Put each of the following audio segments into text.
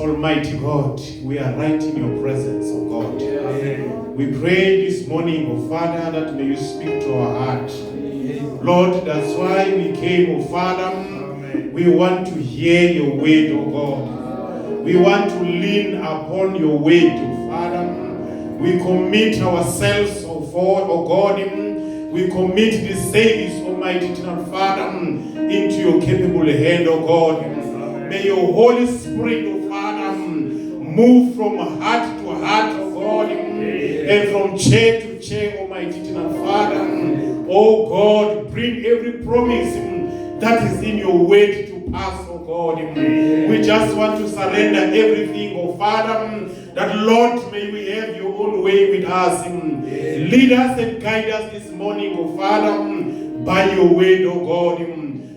Almighty God, we are right in your presence, oh God. Amen. We pray this morning, oh Father, that may you speak to our heart. Amen. Lord, that's why we came, oh Father. Amen. We want to hear your word, oh God. We want to lean upon your word, oh Father. We commit ourselves, oh God. We commit this service, Almighty Eternal Father, into your capable hand, oh God. May your Holy Spirit, oh Father, move from heart to heart, oh God, and from chair to chair, Almighty Eternal Father. Oh God, bring every promise that is in your word to pass, oh God. We just want to surrender everything, oh Father, that Lord, may we have your own way with us. Lead us and guide us this morning, oh Father, by your word, oh God.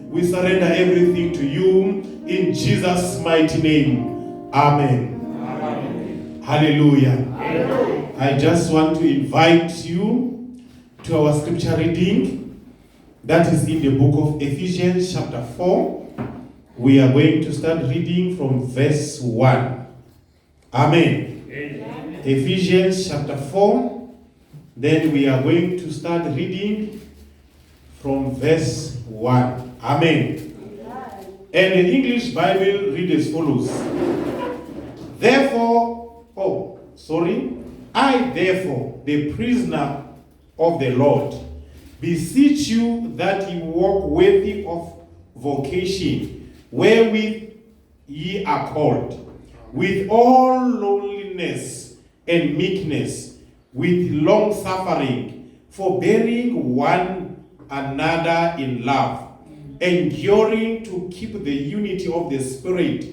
We surrender everything to you in Jesus' mighty name. Amen. Amen. Hallelujah. Amen. I just want to invite you to our scripture reading that is in the book of Ephesians chapter 4. We are going to start reading from verse 1. Amen. Amen. Ephesians chapter 4. Then we are going to start reading from verse 1. Amen. And the English Bible reads as follows. I therefore, the prisoner of the Lord, beseech you that ye walk worthy of vocation, wherewith ye are called, with all lowliness and meekness, with long suffering, forbearing one another in love, enduring to keep the unity of the Spirit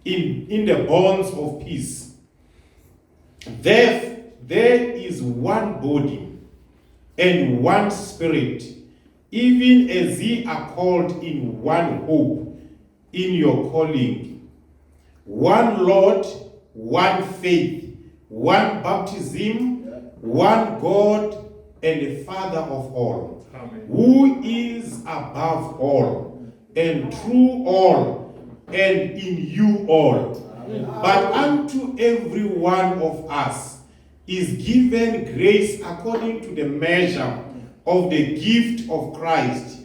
in the bonds of peace. There is one body and one Spirit, even as ye are called in one hope in your calling. One Lord, one faith, one baptism, one God and the Father of all, Amen. Who is above all, and through all, and in you all. Amen. But unto every one of us is given grace according to the measure of the gift of Christ.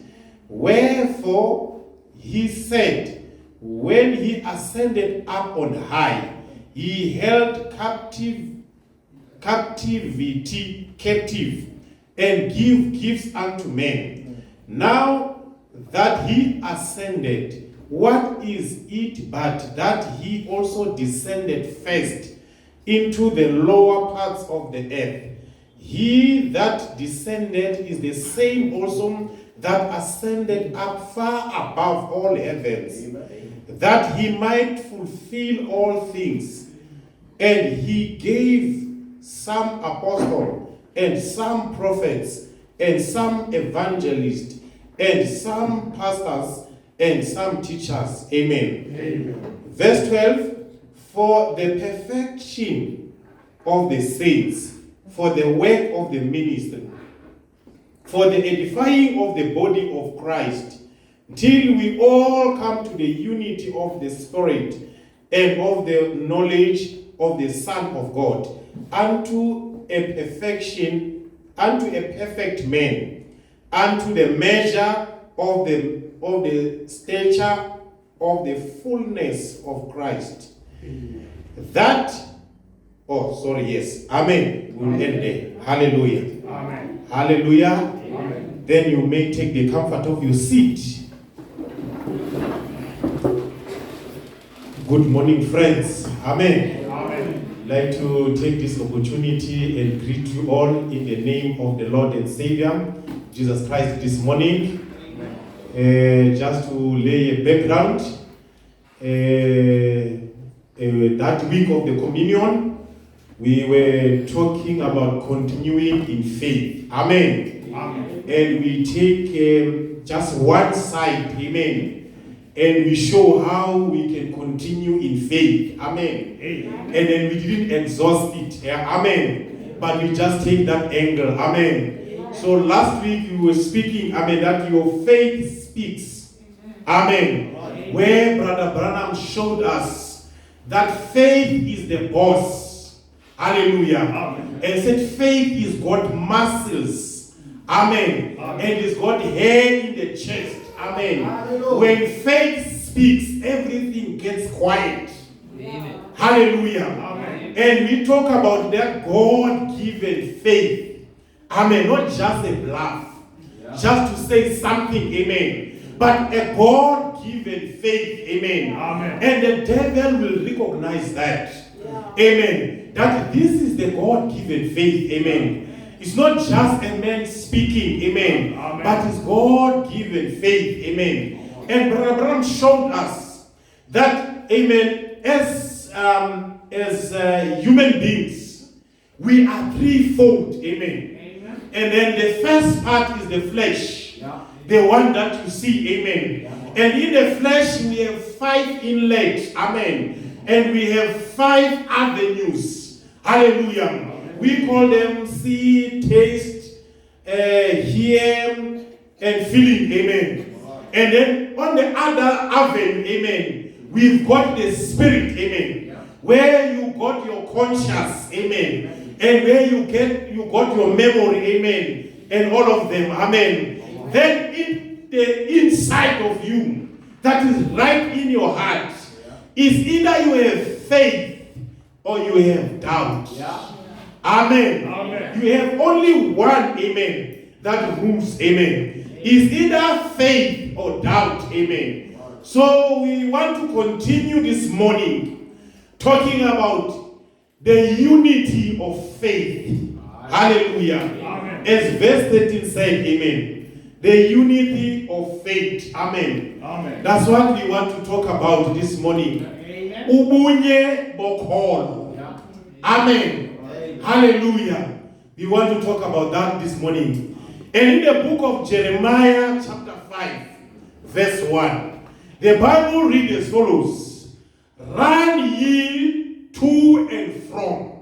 Wherefore he said, when he ascended up on high, he held captivity captive, and give gifts unto men. Now that he ascended, what is it but that he also descended first into the lower parts of the earth? He that descended is the same also that ascended up far above all heavens, that he might fulfill all things. And he gave some apostles, and some prophets, and some evangelists, and some pastors, and some teachers. Amen. Amen. Verse 12, for the perfection of the saints, for the work of the ministry, for the edifying of the body of Christ, till we all come to the unity of the Spirit and of the knowledge of the Son of God, unto a perfect man, unto the measure of the stature of the fullness of Christ. Amen. Amen. We'll end there. Hallelujah. Amen. Hallelujah. Amen. Then you may take the comfort of your seat. Good morning, friends. Amen. I'd like to take this opportunity and greet you all in the name of the Lord and Savior, Jesus Christ, this morning. Just to lay a background, that week of the communion, we were talking about continuing in faith. Amen. Amen. And we take just one side, amen. And we show how we can continue in faith. Amen. Amen. And then we didn't exhaust it. Amen. But we just take that angle. Amen. Amen. So last week we were speaking, amen, that your faith speaks. Amen. Amen. Where Brother Branham showed us that faith is the boss. Hallelujah. Amen. And said faith is got muscles. Amen. Amen. And it's got hair in the chest. Amen. Hallelujah. When faith speaks, everything gets quiet. Amen. Hallelujah. Amen. And we talk about that God-given faith. Amen. Not just a bluff. Just to say something. Amen. But a God-given faith. Amen. Amen. And the devil will recognize that. Amen. That this is the God-given faith. Amen. It's not just a man speaking. Amen. Amen. But it's God-given faith. Amen. And Brother Branham showed us that, amen, as human beings, we are threefold. Amen. And then the first part is the flesh. The one that you see. Amen. And in the flesh, we have 5 inlets. Amen. And we have 5 avenues. Hallelujah. We call them see, taste, hear, and feeling. Amen. And then on the other avenue, amen, we've got the spirit. Amen. Where you got your conscience. Amen. And where you got your memory. Amen. And all of them. Amen. Then in the inside of you, that is right in your heart, is either you have faith or you have doubt. Amen. Amen. You have only one, amen, that rules. Amen. Is either faith or doubt. Amen. So we want to continue this morning talking about the unity of faith. Hallelujah. Amen. As verse 13 said, amen. The unity of faith. Amen. Amen. That's what we want to talk about this morning. Ubunye bokholo. Amen. Hallelujah. We want to talk about that this morning. And in the book of Jeremiah chapter 5 verse 1, the Bible reads as follows: Run ye to and from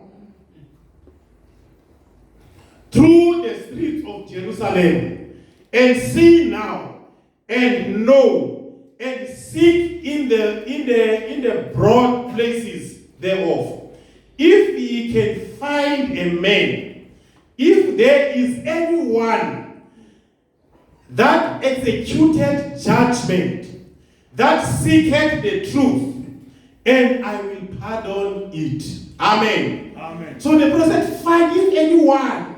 through the streets of Jerusalem, and see now, and know, and seek in the broad places thereof, if ye can find a man, if there is anyone that executed judgment, that seeketh the truth, and I will pardon it. Amen. Amen. So the prophet find if anyone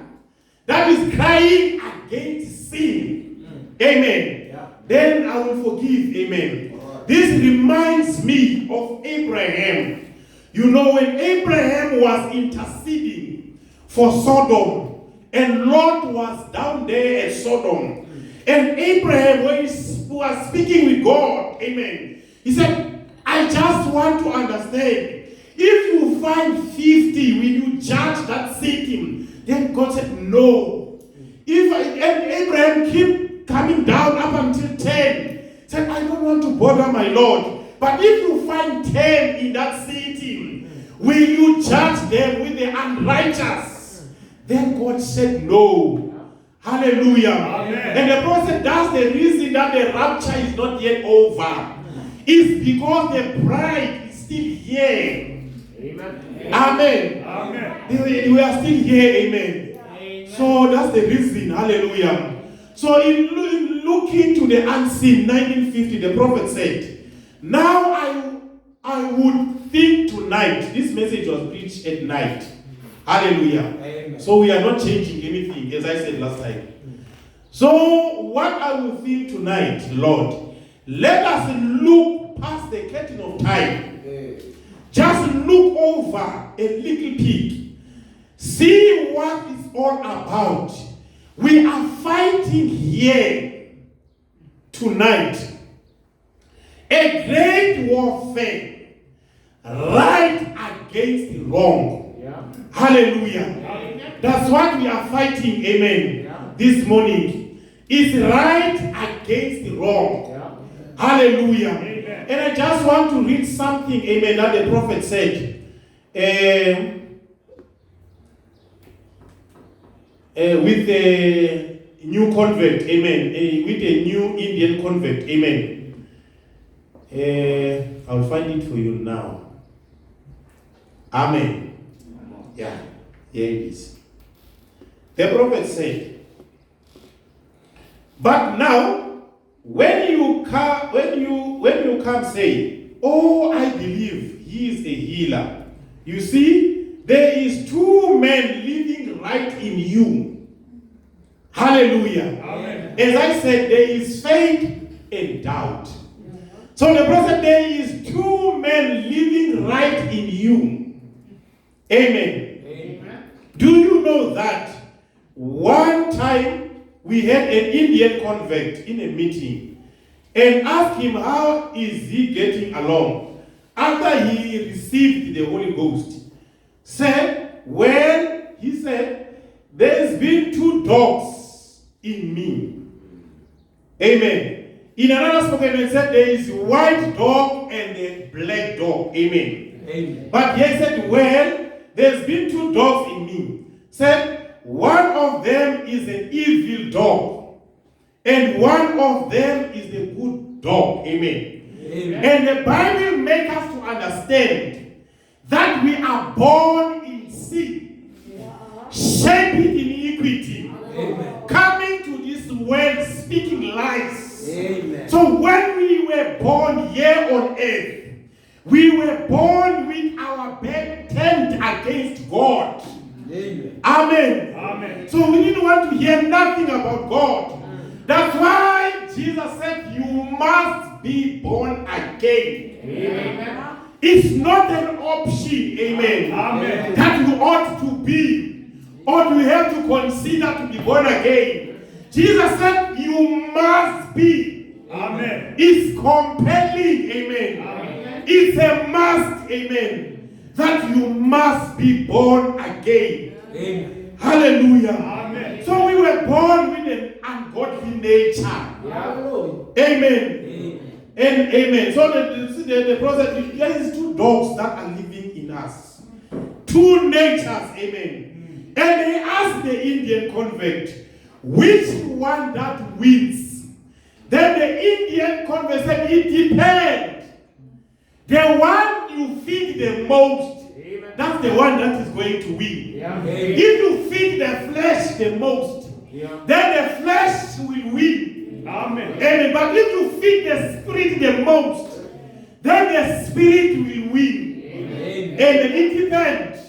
that is crying against sin, amen, then I will forgive. Amen. This reminds me of Abraham. You know, when Abraham was interceding for Sodom, and Lot was down there at Sodom, and Abraham, when he was speaking with God, amen, he said, I just want to understand, if you find 50, will you judge that city? Then God said, no. And Abraham keep coming down up until 10. Said, I don't want to bother my Lord. But if you find 10 in that city, will you judge them with the unrighteous? Then God said, no. Hallelujah. Amen. And the prophet, that's the reason that the rapture is not yet over. It's because the bride is still here. Amen. Amen. Amen. We are still here. Amen. So that's the reason. Hallelujah. So in looking to the unseen, 1950, the prophet said, now I would think tonight. This message was preached at night. Hallelujah. Amen. So we are not changing anything, as I said last time. So what I will think tonight, Lord, let us look past the curtain of time. Just look over a little peek. See what it's all about. We are fighting here tonight a great warfare right against wrong. Hallelujah. That's what we are fighting, amen, this morning. It's right against wrong. Hallelujah. Amen. And I just want to read something, amen, that the prophet said. With a new convert, amen. With a new Indian convert, amen. I'll find it for you now. Amen. Yeah, here it is. The prophet said, but now, when you come say, oh, I believe he is a healer. You see, there is two men living right in you. Hallelujah. Amen. As I said, there is faith and doubt. So the present day is two men living right in you. Amen. Amen. Do you know that one time we had an Indian convict in a meeting and asked him how is he getting along after he received the Holy Ghost? He said, there's been two dogs in me. Amen. In another spoken, he said there is a white dog and a black dog. Amen. Amen. But he said, well, there's been two dogs in me. Said, one of them is an evil dog, and one of them is the good dog. Amen. Amen. And the Bible makes us to understand that we are born in sin, shaped in iniquity, Amen. coming to this world speaking lies. Amen. So when we were born here on earth, we were born with our back turned against God. Amen. Amen. Amen. So we didn't want to hear nothing about God. That's why Jesus said, you must be born again. Amen. It's not an option, amen, Amen. that you ought to be, or you have to consider to be born again. Jesus said, you must be. Amen. It's compelling, amen. Amen. It's a must, amen, that you must be born again. Amen. Hallelujah. Amen. So we were born with an ungodly nature. Hallelujah. Amen. Amen. And amen. So the prophet, there is two dogs that are living in us. Two natures, amen. And they asked the Indian convict, which one that wins? Then the Indian convict said, it depends. The one you feed the most, Amen. that's the one that is going to win. Yeah. If you feed the flesh the most, Yeah. then the flesh will win. Amen. Amen. But if you feed the spirit the most, then the spirit will win. Amen. Amen. It depends.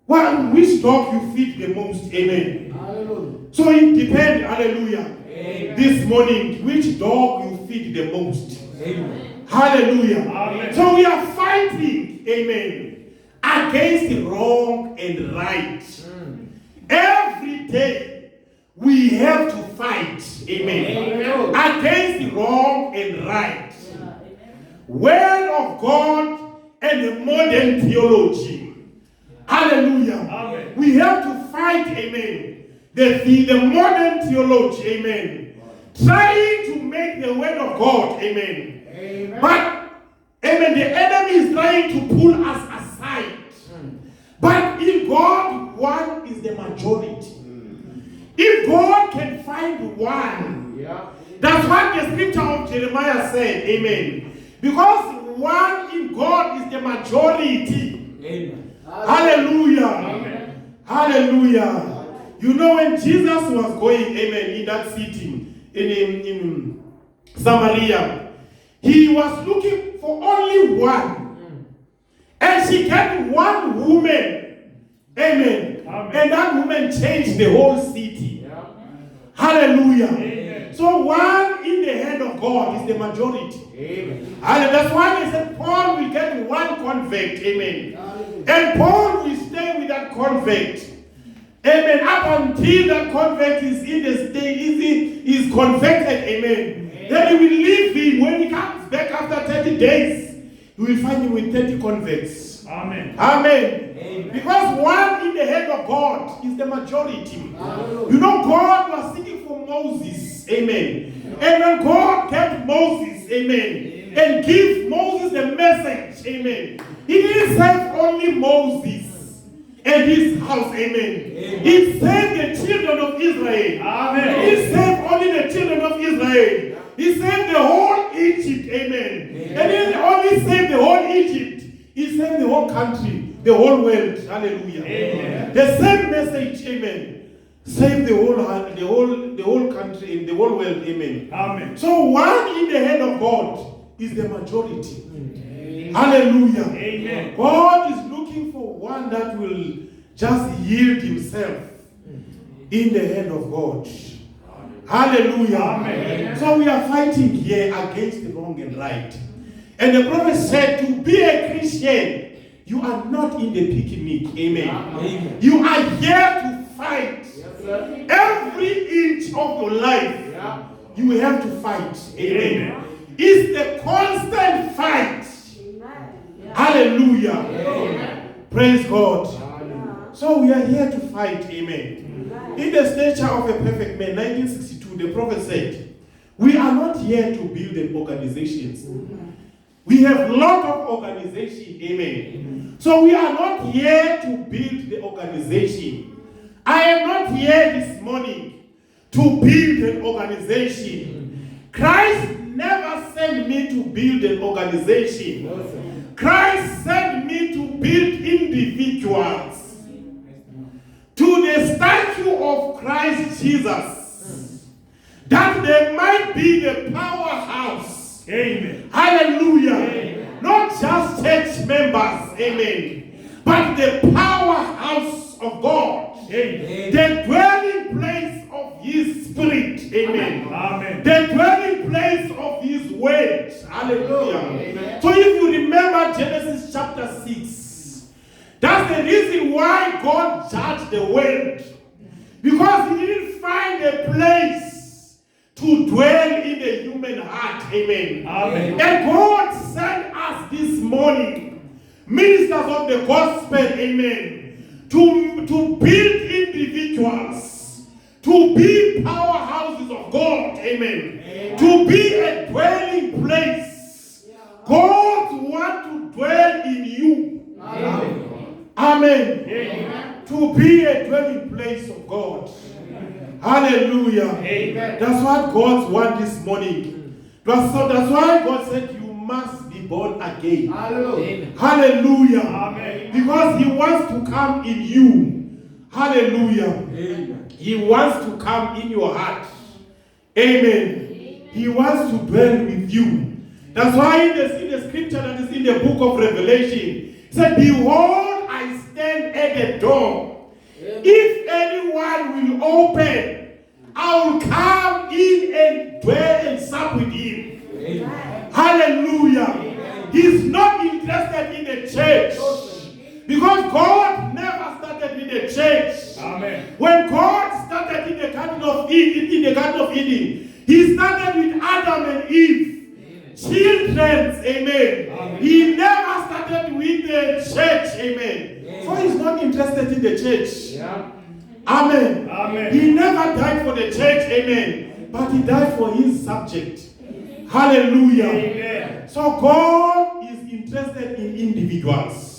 Well, which dog you feed the most. Amen. Hallelujah. So it depends. Hallelujah. Amen. This morning, which dog you feed the most. Amen. Hallelujah. Amen. So we are fighting. Amen. Against wrong and right. Every day we have to fight. Amen. Amen. Against wrong and right. Word of God and the modern theology. Hallelujah. Amen. We have to fight, amen, the modern theology, amen, trying to make the word of God, amen. Amen. But, amen, the enemy is trying to pull us aside. But in God, one is the majority. If God can find one, Yeah. that's what the scripture of Jeremiah said, amen. Because one in God is the majority. Amen. Hallelujah. Amen. Hallelujah. You know when Jesus was going, amen, in that city, in Samaria, he was looking for only one. And she kept one woman. Amen. Amen. And that woman changed the whole city. Yeah. Hallelujah. Amen. So one in the hand of God is the majority. Amen. And that's why they said Paul will get one convict. Amen. And Paul will stay with that convict. Amen. Up until that convict is in the state, is convicted. Amen. Then he will leave him. When he comes back after 30 days, you will find him with 30 convicts. Amen. Amen. Amen. Because one in the hand of God is the majority. You know, God was seeking for Moses. Amen. And when God kept Moses, amen, and give Moses the message, amen, he didn't save only Moses and his house, amen. He saved the children of Israel. Amen. He saved only the children of Israel. He saved the whole Egypt, amen. And he didn't only save the whole Egypt, he saved the whole country. the whole world. Hallelujah. Amen. The same message, amen, save the whole country and the whole world, amen. Amen. So one in the hand of God is the majority. Hallelujah. Amen. God is looking for one that will just yield himself in the hand of God. Hallelujah. Amen. So we are fighting here against the wrong and right. And the prophet said, to be a Christian, you are not in the picnic. Amen. Amen. You are here to fight. Yes, sir. Every inch of your life, Yeah. you will have to fight. Amen. Amen. It's the constant fight. Hallelujah. Amen. Praise God. So we are here to fight. Amen. In the stature of a perfect man, 1962, the prophet said, we are not here to build an organizations. We have a lot of organization. Amen. So we are not here to build the organization. I am not here this morning to build an organization. Christ never sent me to build an organization. Christ sent me to build individuals to the statue of Christ Jesus, that they might be the powerhouse. Amen. Hallelujah. Amen. Not just church members, amen, but the powerhouse of God. Amen. The dwelling place of His Spirit. Amen. Amen. The dwelling place of His word. Hallelujah. Amen. So if you remember Genesis chapter 6, that's the reason why God judged the world. Because He didn't find a place to dwell in the human heart. Amen. Amen. And God sent us this morning, ministers of the gospel, amen, to build individuals, to be powerhouses of God, amen, to be a dwelling place. God wants to dwell in you. Amen. Amen. Amen. To be a dwelling place of God. Hallelujah. Amen. That's what God wants this morning. That's why God said you must be born again. Hallelujah. Hallelujah. Amen. Because He wants to come in you. Hallelujah. Amen. He wants to come in your heart. Amen. He wants to dwell with you. That's why in the scripture that is in the book of Revelation, it said, behold, I stand at the door. If anyone will open, I will come in and dwell and sup with him. Amen. Hallelujah. Amen. He's not interested in the church. Because God never started with the church. Amen. When God started in the Garden of Eden, He started with Adam and Eve. Children, amen. Amen. He never started with the church, amen. So He's not interested in the church. Yeah. Amen. Amen. He never died for the church, amen. But He died for His subject. Hallelujah. Amen. So God is interested in individuals.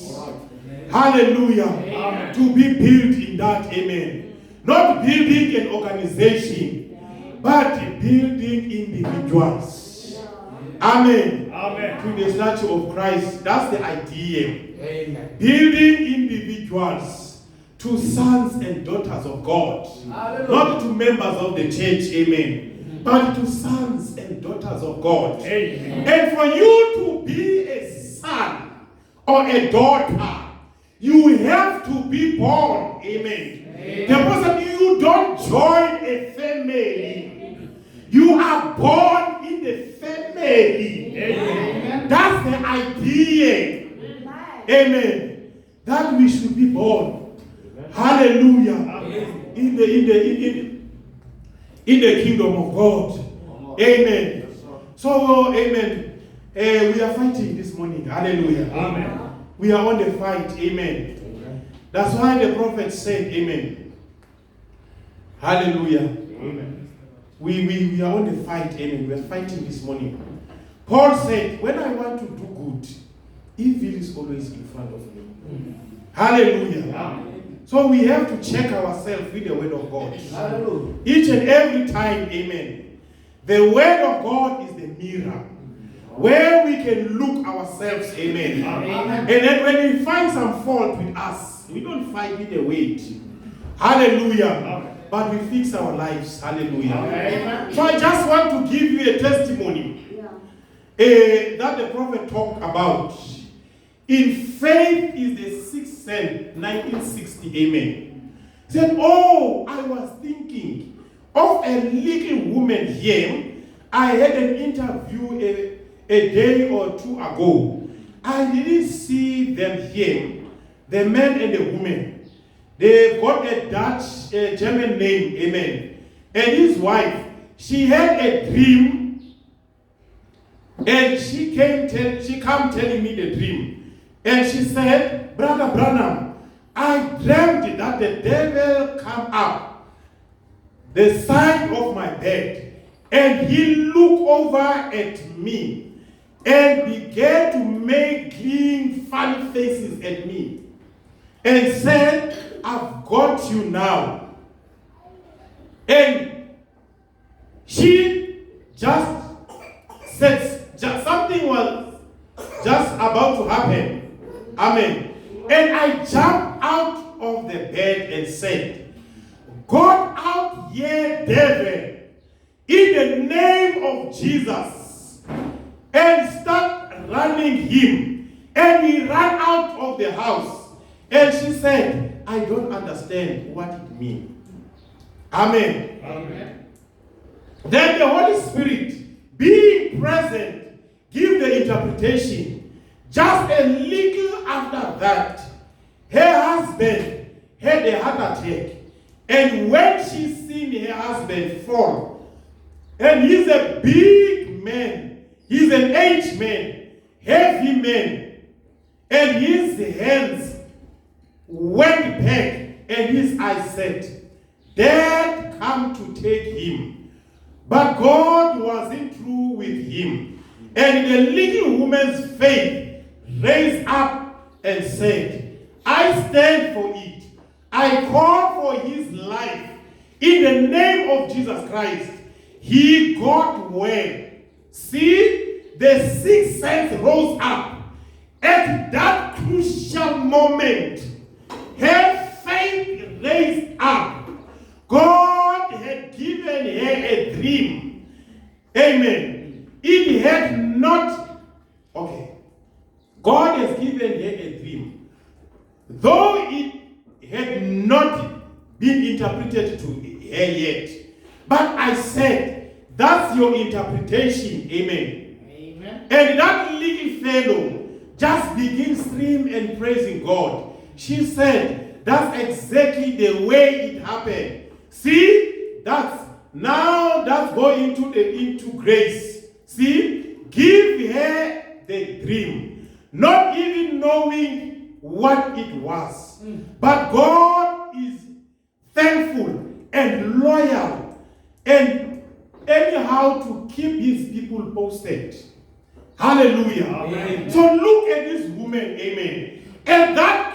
Hallelujah. Amen. To be built in that, amen. Not building an organization, but building individuals. Amen. Amen. To the statue of Christ. That's the idea. Amen. Building individuals to sons and daughters of God. Hallelujah. Not to members of the church, amen. But to sons and daughters of God. Amen. And for you to be a son or a daughter, you have to be born. Amen. Amen. The person, you don't join a family. You are born in the family. Amen. That's the idea. Amen. That we should be born. Hallelujah. Amen. In the kingdom of God. Amen. So, amen. We are fighting this morning. Hallelujah. Amen. We are on the fight. Amen. That's why the prophet said, amen. Hallelujah. Amen. We are on the fight. Amen. We are fighting this morning. Paul said, when I want to do good, evil is always in front of me. Hallelujah. Amen. So we have to check ourselves with the word of God. Hallelujah. Each and every time, amen. The word of God is the mirror. where we can look ourselves, amen. Amen. And then when we find some fault with us, we don't fight it away. Hallelujah. But we fix our lives. Hallelujah. Amen. So I just want to give you a testimony that the prophet talked about. In faith is the sixth sense, 1960, amen. He said, oh, I was thinking of a little woman here. I had an interview a day or two ago. I didn't see them here, the man and the woman. They got a Dutch, German name, amen. And his wife, she had a dream, and she came telling me the dream. And she said, Brother Branham, I dreamt that the devil come up the side of my bed, and he looked over at me and began to make green, funny faces at me and said, I've got you now. And she just said, something was just about to happen. Amen. And I jumped out of the bed and said, God out here, devil, in the name of Jesus, and start running him. And he ran out of the house. And she said, I don't understand what it means. Amen. Amen. Then the Holy Spirit, being present, give the interpretation. Just a little after that, her husband had a heart attack. And when she seen her husband fall, and he's a big man, he's an aged man, heavy man, and his hands went back, and his eyes said, Dad come to take him. But God wasn't through with him. And the little woman's faith raised up and said, I stand for it. I call for his life. In the name of Jesus Christ, he got well. See, the sixth sense rose up. At that crucial moment, her faith raised up. God had given her a dream. Amen. It had not, okay. God has given her a dream. Though it had not been interpreted to her yet. But I said, that's your interpretation. Amen. Amen. And that little fellow just begins screaming and praising God. She said, that's exactly the way it happened. See, that's going into grace. See, give her the dream, not even knowing what it was. But God is thankful and loyal and anyhow to keep his people posted. Hallelujah. Amen. So look at this woman, amen. And that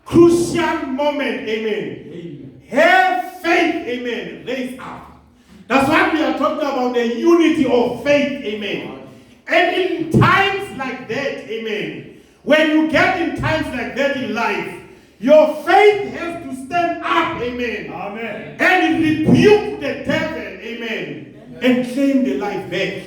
crucial moment, amen. Her faith, amen, raised up. That's why we are talking about the unity of faith, amen. And in times like that, amen, when you get in times like that in life, your faith has to stand up, amen. Amen. And rebuke the devil, amen, and claim the life back.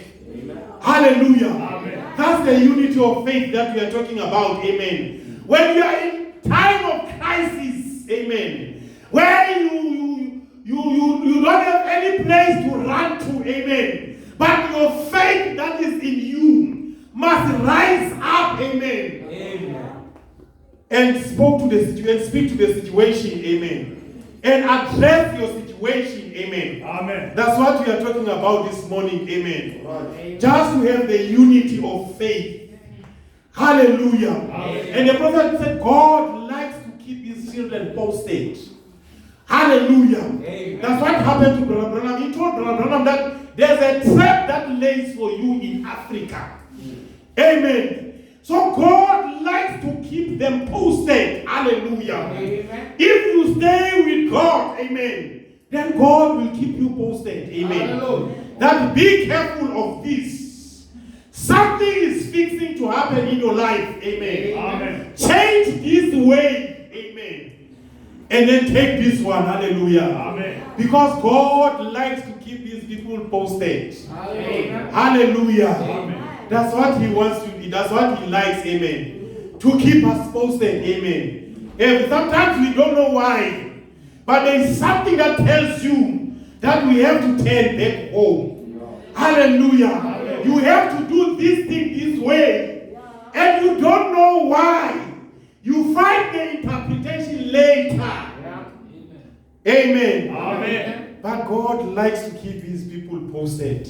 Hallelujah. Amen. That's the unity of faith that we are talking about. Amen. When you are in time of crisis, amen, where you don't have any place to run to, amen, but your faith that is in you must rise up, amen, and speak to the situation, amen, and address your situation, amen. Amen. That's what we are talking about this morning, amen. Amen. Just to have the unity of faith. Hallelujah. Amen. And the prophet said, God likes to keep his children posted. Hallelujah. Amen. That's what happened to Brother Branham. He told Brother Branham that there's a trap that lays for you in Africa. Amen. So God likes to keep them posted. Hallelujah. Amen. If you stay with God, amen, then God will keep you posted. Amen. Hallelujah. that be careful of this. Something is fixing to happen in your life. Amen. Amen. Change this way. Amen. And then take this one. Hallelujah. Amen. Because God likes to keep his people posted. Amen. Hallelujah. Amen. That's what he wants to do. That's what he likes. Amen. To keep us posted. Amen. And sometimes we don't know why. But there is something that tells you that we have to turn back home. Hallelujah. You have to do this thing this way. And you don't know why. You find the interpretation later. Amen. Amen. But God likes to keep his people posted.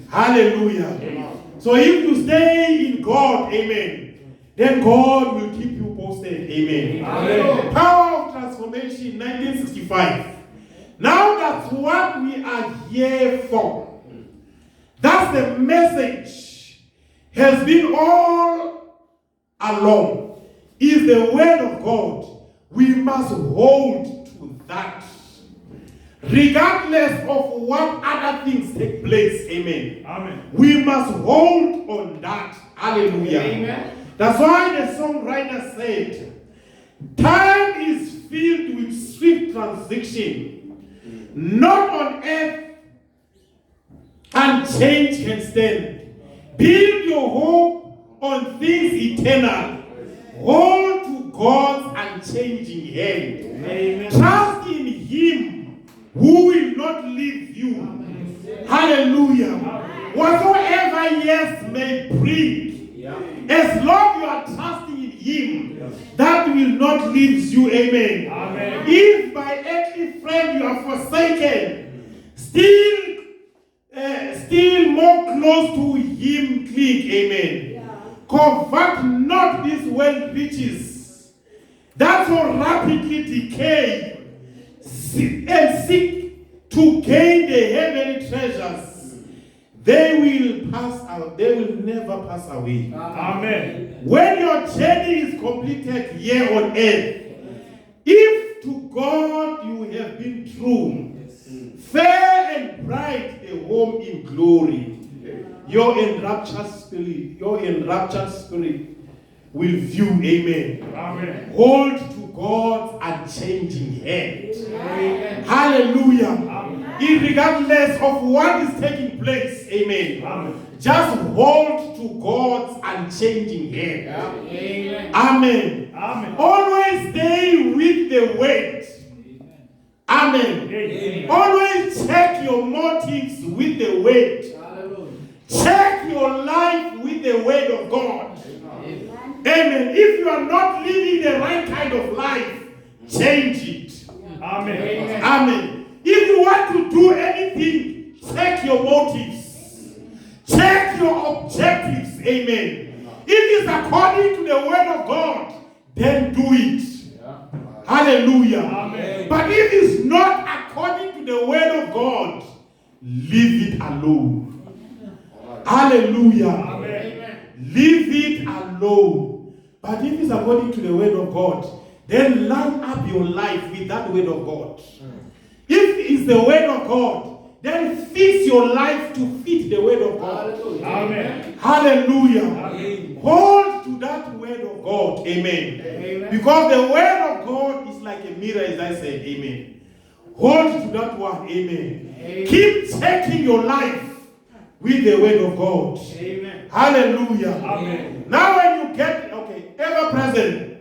Hallelujah. So if you stay in God, amen, then God will keep you posted. Amen. Amen. Power of Transformation, 1965. Now that's what we are here for. That's the message. Has been all along. Is the word of God. We must hold to that. Regardless of what other things take place. Amen. Amen. We must hold on that. Hallelujah. Amen. That's why the songwriter said, time is filled with swift transition. Not on earth and change can stand. Build your hope on things eternal. Hold to God's unchanging hand. Amen. Trust in him who will not leave you. Amen. Hallelujah. Whatsoever years may bring, as long you are trusting in him, that will not leave you. Amen. Amen. If by earthly friend you are forsaken, still more close to him cling. Amen. Convert not these world riches that so rapidly decay, and seek to gain the heavenly treasures. They will pass out. They will never pass away. Amen. When your journey is completed here on earth, if to God you have been true, fair and bright a home in glory, your enraptured spirit will view. Amen. Amen. Hold to God's unchanging hand. Amen. Hallelujah. Amen. Irregardless of what is taking place. Amen. Amen. Just hold to God's unchanging hand. Amen. Amen. Amen. Always stay with the word. Amen. Amen. Always check your motives with the word. Check your life with the word of God. Amen. If you are not living the right kind of life, change it. Amen. Amen. If you want to do anything, check your motives. Check your objectives. Amen. If it's according to the word of God, then do it. Hallelujah. Amen. But if it's not according to the word of God, leave it alone. Hallelujah. Amen. Leave it alone. But if it's according to the word of God, then line up your life with that word of God. If it's the word of God, then fix your life to fit the word of God. Amen. Hallelujah. Amen. Hold to that word of God. Amen. Amen. Because the word of God is like a mirror, as I said. Amen. Hold to that one. Amen. Amen. Keep checking your life with the word of God. Amen. Hallelujah. Amen. Now when you get, ever present,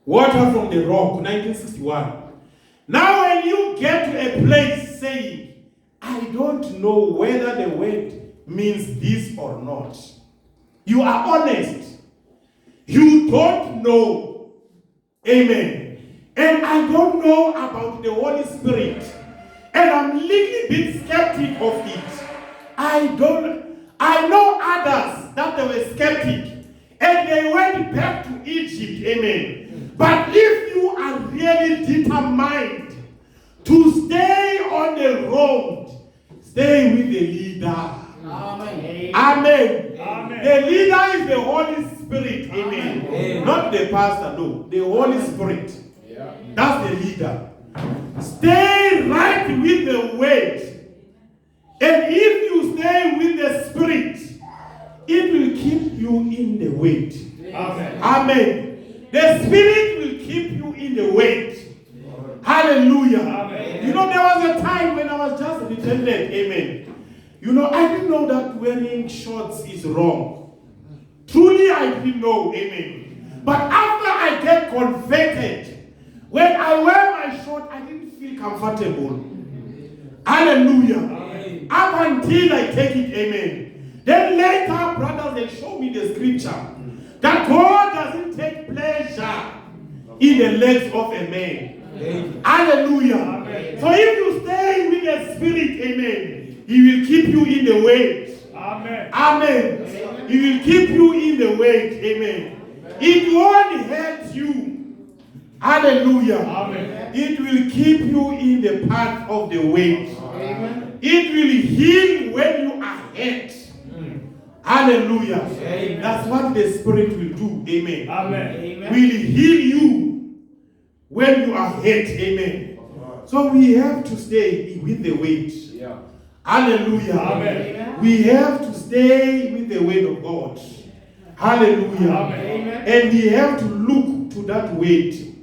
water from the rock, 1961. Now when you get to a place saying, I don't know whether the word means this or not. You are honest. You don't know. Amen. And I don't know about the Holy Spirit. And I'm a little bit skeptic of it. I know others that they were skeptic. And they went back to Egypt. Amen. But if you are really determined to stay on the road, stay with the leader. Amen. Amen. Amen. The leader is the Holy Spirit. Amen. Amen. Not the pastor, no. The Holy Spirit. Yeah. That's the leader. Stay right with the word. And if you stay with the Spirit, it will keep you in the weight. Amen. Amen. The Spirit will keep you in the weight. Hallelujah. Amen. You know, there was a time when I was just retended. Amen. You know, I didn't know that wearing shorts is wrong. Truly, I didn't know. Amen. But after I get converted, when I wear my short, I didn't feel comfortable. Hallelujah. Amen. Up until I take it. Amen. Then later, brothers, they show me the scripture that God doesn't take pleasure in the legs of a man. Amen. Hallelujah. Amen. So if you stay with the Spirit, amen, He will keep you in the weight. Amen. Amen. Amen. He will keep you in the weight. Amen. It won't hurt you. Hallelujah. Amen. It will keep you in the path of the weight. Amen. It will heal when you are hurt. Hallelujah. Amen. That's what the Spirit will do. Amen. Amen. Will heal you when you are hurt. Amen. So we have to stay with the weight. Yeah. Hallelujah. Amen. We have to stay with the weight of God. Hallelujah. Amen. And we have to look to that weight.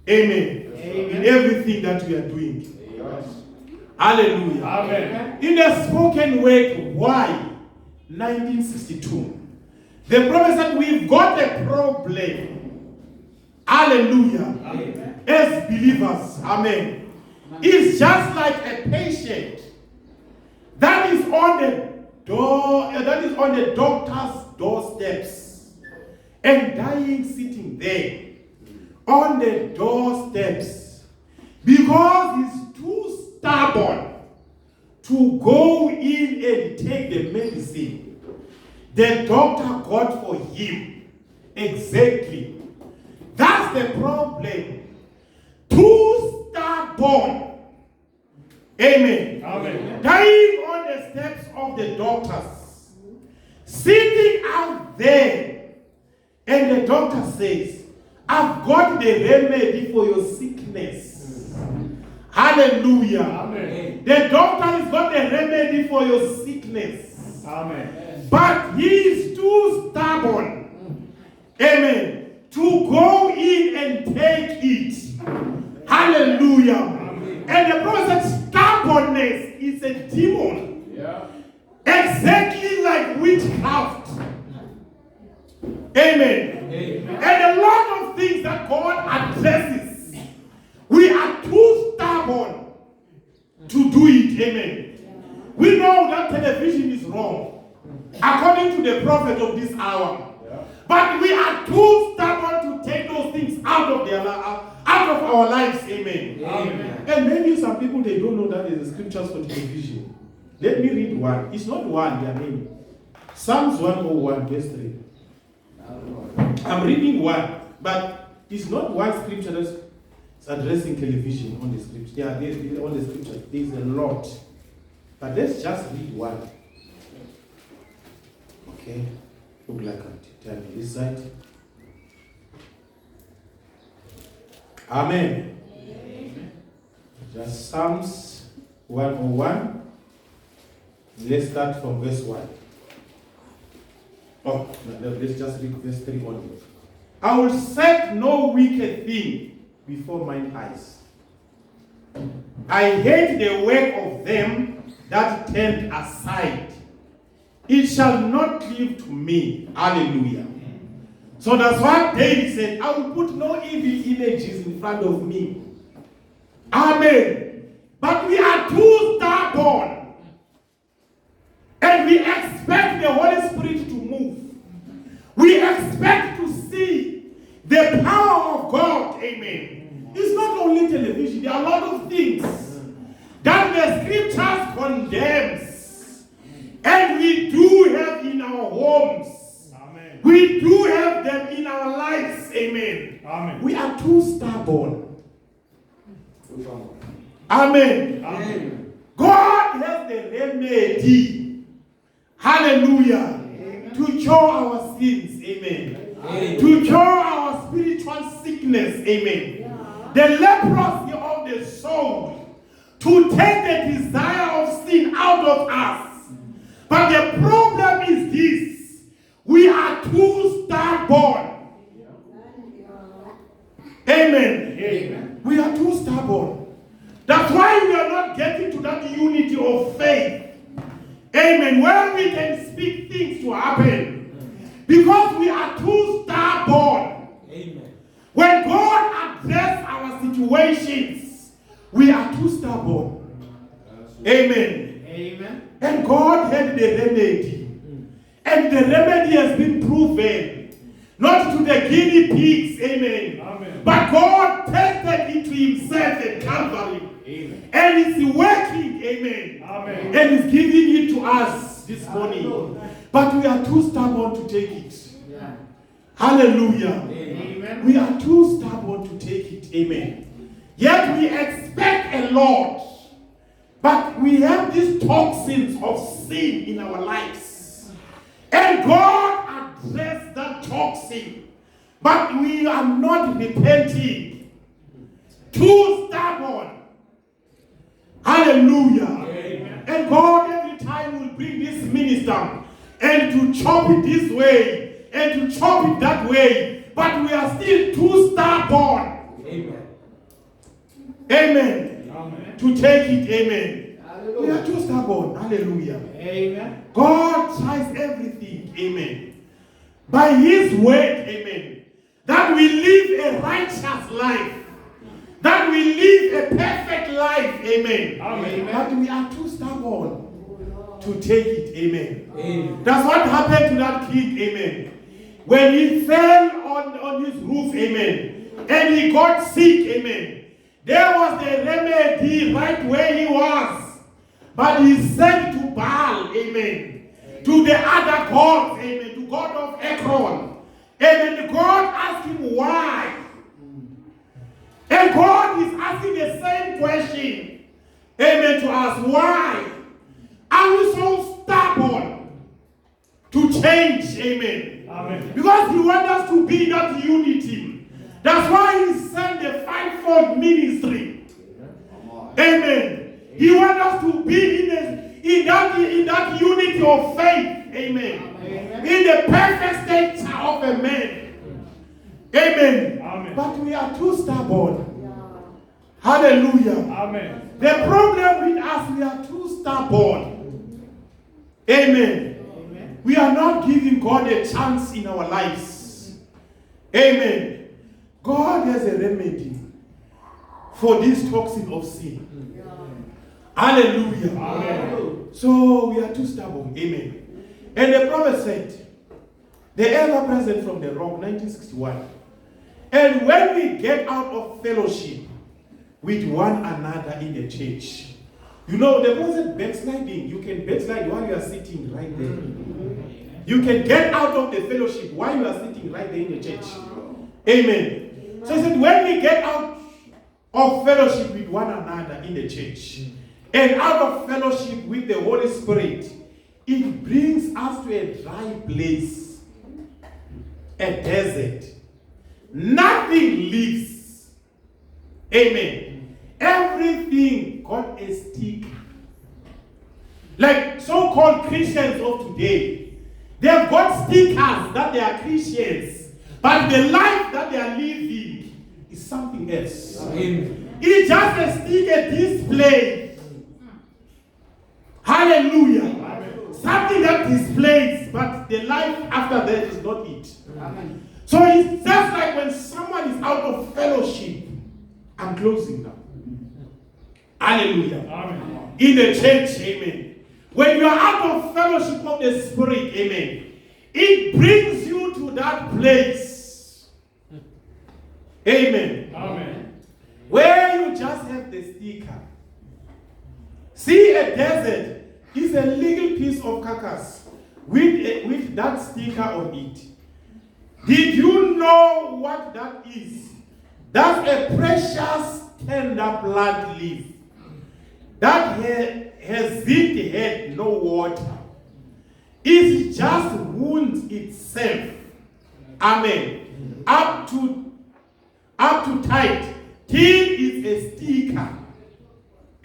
Amen. In everything that we are doing. Yes. Hallelujah. Amen. In the spoken word, why? 1962. The prophet said, we've got a problem. Hallelujah. Amen. As believers. Amen. It's just like a patient that is on the door, that is on the doctor's doorsteps and dying sitting there on the doorsteps because he's too stubborn to go in and take the medicine the doctor got for him. Exactly. That's the problem. Too stubborn. Amen. Amen. Dying on the steps of the doctors. Sitting out there. And the doctor says, I've got the remedy for your sickness. Hallelujah. Amen. The doctor has got the remedy for your sickness. Amen. But he is too stubborn. Amen. To go in and take it. Hallelujah. And the prophet said, stubbornness is a demon. Yeah. Exactly like witchcraft. Amen. Amen. And a lot of things that God addresses, we are too stubborn to do it. Amen. We know that television is wrong, according to the prophet of this hour. But we are too stubborn to take those things out of our lives. Amen. Amen. And maybe some people, they don't know that there's scriptures for television. Let me read one. It's not one, their name. Psalms 101, verse 3. I'm reading one, but it's not one scripture that's addressing television on the scripture. Yeah, on the scripture. There's a lot. But let's just read one. Okay. Look like a tell me this side. Amen. Amen. Just Psalms 101. Let's start from verse 1. Oh, no, let's just read verse 3 only. I will set no wicked thing before mine eyes. I hate the work of them that turned aside. It shall not cleave to me. Hallelujah. So that's why David said, I will put no evil images in front of me. Amen. But we are too stubborn. And we expect the Holy Spirit to move. We expect to see the power of God. Amen. It's not only television. There are a lot of things that the scriptures condemns. And we do have in our homes. Amen. We do have them in our lives. Amen. Amen. We are too stubborn. Amen. Amen. God has the remedy. Hallelujah. Amen. To cure our sins. Amen. Amen. To cure our spiritual sickness. Amen. The leprosy of the soul. To take the desire of sin out of us. But the problem is this: we are too stubborn. Amen. Amen. We are too stubborn. That's why we are not getting to that unity of faith. Amen. Where we can speak things to happen. Because we are too stubborn. Amen. When God addresses our situations, we are too stubborn. Amen. Amen. And God had the remedy. And the remedy has been proven. Not to the guinea pigs, amen. Amen. But God tested it to himself at Calvary. Amen. And it's working, amen. Amen. And he's giving it to us this morning. But we are too stubborn to take it. Yeah. Hallelujah. Amen. We are too stubborn to take it, amen. Yet we expect a lot. But we have these toxins of sin in our lives. And God addressed that toxin. But we are not repenting. Too stubborn. Hallelujah. Amen. And God every time will bring this minister and to chop it this way and to chop it that way. But we are still too stubborn. Amen. Amen. Amen. To take it, amen. Hallelujah. We are too stubborn. Hallelujah. Amen. God tries everything. Amen. By his word. Amen. That we live a righteous life. That we live a perfect life. Amen. Amen. But we are too stubborn to take it. Amen. Amen. That's what happened to that king. Amen. When he fell on his roof. Amen. And he got sick. Amen. There was the remedy right where he was. But he said to Baal, amen, to the other gods, amen, to God of Ekron. And God asked him why. And God is asking the same question, amen, to us. Why are we so stubborn to change, amen? Amen. Because he wants us to be that unity. That's why he sent the fivefold ministry. Amen. He wants us to be in that unity of faith. Amen. Amen. In the perfect state of a man. Amen. Amen. But we are too stubborn. Hallelujah. Amen. The problem with us, we are too stubborn. Amen. Amen. We are not giving God a chance in our lives. Amen. God has a remedy for this toxin of sin. Hallelujah. Amen. So we are too stubborn. Amen. And the prophet said, the ever present from the rock, 1961. And when we get out of fellowship with one another in the church, you know, the present backsliding, you can backslide while you are sitting right there. You can get out of the fellowship while you are sitting right there in the church. Amen. So he said, when we get out of fellowship with one another in the church, and out of fellowship with the Holy Spirit, it brings us to a dry place, a desert. Nothing lives. Amen. Everything got a sticker. Like so-called Christians of today, they've got stickers that they are Christians, but the life that they are living is something else. Amen. It's just a sticker display. Hallelujah. Amen. Something that displays, but the life after that is not it. Amen. So it's just like when someone is out of fellowship. I'm closing now. Hallelujah. Amen. In the church, amen. When you are out of fellowship of the Spirit, amen, it brings you to that place. Amen. Amen. Where you just have the sticker. See, a desert is a little piece of carcass with that sticker on it. Did you know what that is? That's a precious tender plant leaf that has it had no water. It just wounds itself. Amen. Up to tight till it's a sticker.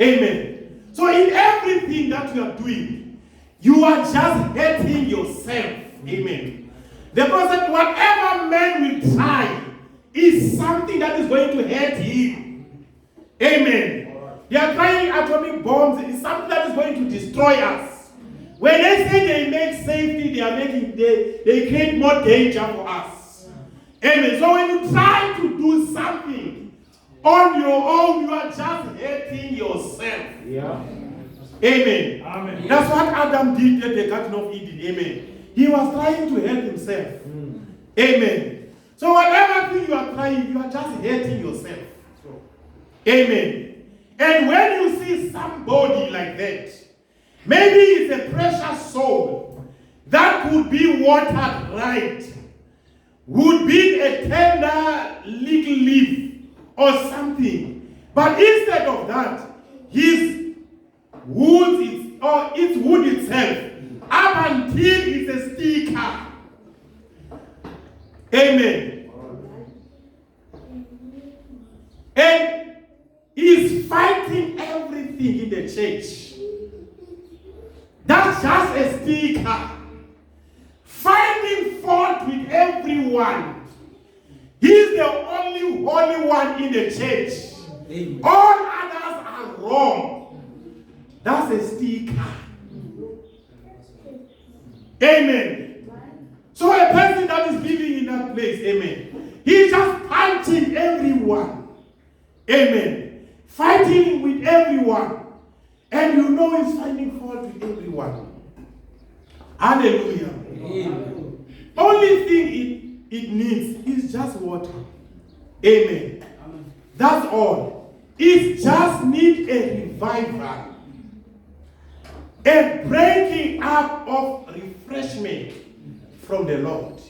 Amen. So in everything anything that you are doing, you are just hurting yourself. Amen. The prophet, whatever man will try is something that is going to hurt him. Amen. They are trying atomic bombs. It's something that is going to destroy us. When they say they make safety, they create more danger for us. Amen. So when you try to do something on your own, you are just hurting yourself. Yeah. Amen. Amen. That's what Adam did at the Garden of Eden. Amen. He was trying to help himself. Amen. So whatever thing you are trying, you are just hurting yourself. Amen. And when you see somebody like that, maybe it's a precious soul that could be watered right, would be a tender little leaf or something. But instead of that, his wood its wood itself, up until it's a sticker. Amen. And he's fighting everything in the church. That's just a sticker. Finding fault with everyone. He's the only holy one in the church. Amen. All others are wrong. That's a sticker. Amen. So a person that is living in that place, amen, he's just punching everyone. Amen. Fighting with everyone. And you know he's finding fault with everyone. Hallelujah. Amen. Only thing it needs is just water. Amen. That's all. It just needs a revival. A breaking up of refreshment from the Lord.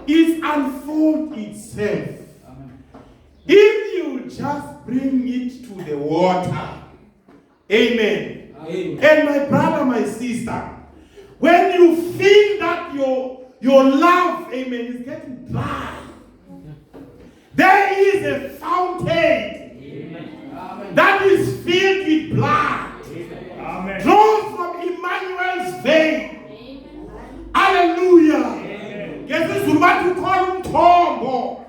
It unfolds itself. If you just bring it to the water. Amen. Amen. And my brother, my sister, when you feel that your love, amen, is getting dry, there is a fountain, Amen. that is filled with blood. Amen. Draws from Emmanuel's vein. Hallelujah. Yes, Survatu Kolum Tombo.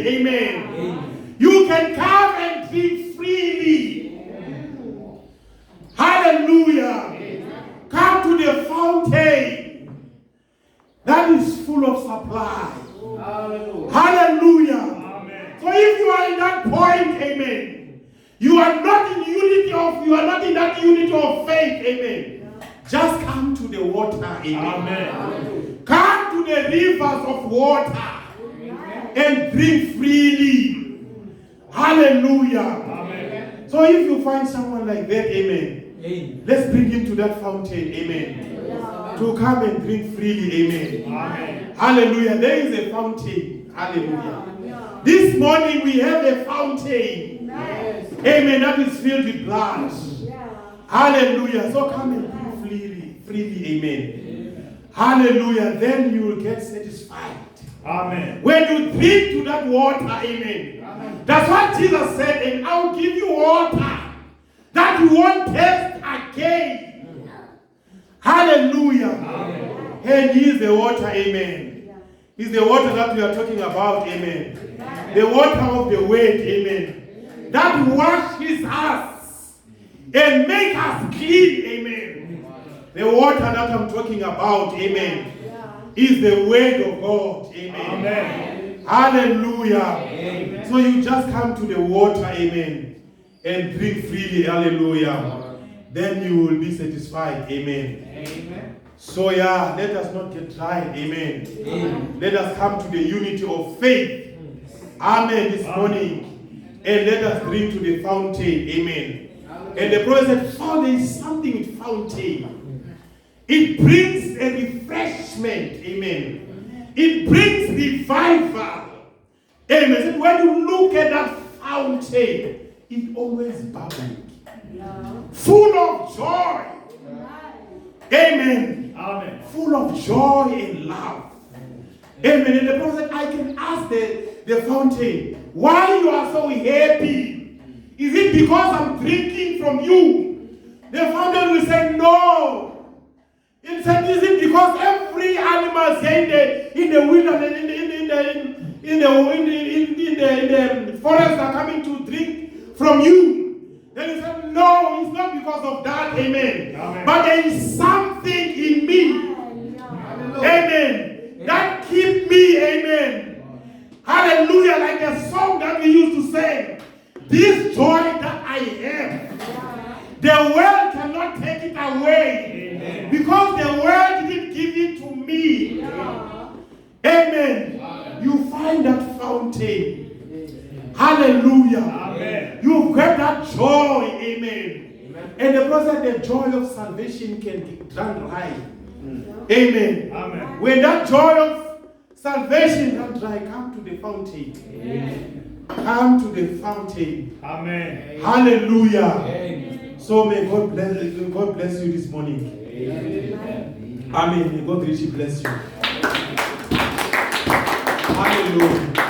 Amen. You can come and drink freely. Hallelujah. Come to the fountain that is full of supply. Hallelujah. So if you are in that point, amen, you are not in that unity of faith, amen. Just come to the water, amen. Come to the rivers of water and drink freely. Hallelujah. So if you find someone like that, amen, let's bring him to that fountain, amen, to come and drink freely, amen. Hallelujah. There is a fountain. Hallelujah. This morning we have a fountain, amen, that is filled with blood. Hallelujah. So come and drink freely, amen. Hallelujah. Then you will get satisfied. Amen. When you drink to that water, amen. That's what Jesus said, and I'll give you water that you won't taste again. Hallelujah. Amen. And he is the water, amen. He's the water that we are talking about, amen. The water of the word, amen. That washes us and make us clean, amen. The water that I'm talking about, amen, is the word of God, amen. Amen. Hallelujah. Amen. So you just come to the water, amen, and drink freely, hallelujah. Then you will be satisfied, amen. Amen. So yeah, let us not get tired, amen. Amen. Let us come to the unity of faith, amen, this morning, and let us drink to the fountain, amen. And the prophet said, oh, there is something with fountain. It brings a refreshment, amen. It brings revival, amen. So when you look at that fountain, it always bubbling, full of joy, amen. Amen. Full of joy and love, amen. And the prophet said, I can ask the fountain, why you are so happy Is it because I'm drinking from you? The fountain will say no. It said, is it because every animal here in the wilderness, in the forest are coming to drink from you? Then he said, no, it's not because of that, amen. But there is something in me, amen, that keep me, amen. Hallelujah, like a song that we used to sing. This joy that I have, the world cannot take it away. Because the world didn't give it to me. Amen. You find that fountain. Hallelujah. Amen. You get that joy. Amen. And the brother said the joy of salvation can be run dry. Amen. Amen. When that joy of salvation run dry, come to the fountain. Come to the fountain. Amen. Hallelujah. Amen. So may God bless you this morning. Amen. May God richly bless you. Hallelujah.